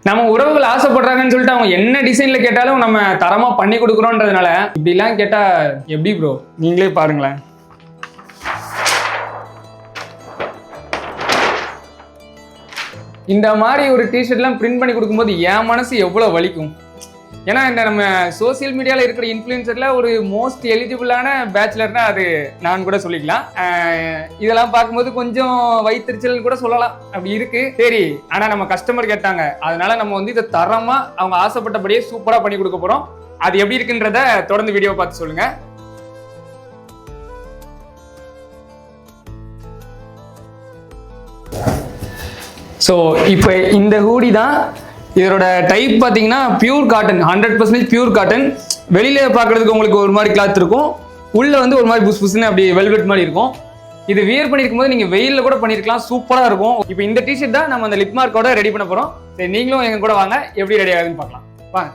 நம்ம உறவுகள் ஆசைப்படுறாங்கன்னு சொல்லிட்டு அவங்க என்ன டிசைன்ல கேட்டாலும் நம்ம தரமா பண்ணி கொடுக்குறோன்றதுனால இப்படிலாம் கேட்டா எப்படி ப்ரோ? நீங்களே பாருங்களேன். இந்த மாதிரி ஒரு டிஷர்ட்லாம் பிரிண்ட் பண்ணி கொடுக்கும்போது என் மனசு எவ்வளவு வலிக்கும். ஏன்னா இந்த நம்ம சோசியல் மீடியாவில் இருக்கிற இன்ஃப்ளூயன்சர்ல ஒரு மோஸ்ட் எலிஜிபிளான பேச்சுலர்னா அது நான் கூட சொல்லிக்கலாம். இதெல்லாம் பார்க்கும்போது கொஞ்சம் வயிற்றுச்சல் கூட சொல்லலாம், அப்படி இருக்கு. சரி, ஆனா நம்ம கஸ்டமர் கேட்டாங்க, அதனால நம்ம வந்து இதை தரமா அவங்க ஆசைப்பட்டபடியே சூப்பரா பண்ணி கொடுக்க போறோம். அது எப்படி இருக்குன்றத தொடர்ந்து வீடியோ பார்த்து சொல்லுங்க. ஸோ இப்போ இந்த ஹூடி தான். இதோட டைப் பார்த்தீங்கன்னா பியூர் காட்டன், 100% பியூர் காட்டன். வெளியில பார்க்கறதுக்கு உங்களுக்கு ஒரு மாதிரி கிளாத் இருக்கும், உள்ள வந்து ஒரு மாதிரி புஸ் புஸ்ன்னு அப்படி வெல்வெட் மாதிரி இருக்கும். இது வியர் பண்ணிருக்கும் போது நீங்க வெயில்ல கூட பண்ணிருக்கலாம், சூப்பரா இருக்கும். இப்போ இந்த டிஷர்ட் தான் நம்ம அந்த லிப் மார்க்கோட ரெடி பண்ண போறோம். சரி, நீங்களும் எங்க கூட வாங்க, எப்படி ரெடி ஆகுதுன்னு பார்க்கலாம். வாங்க.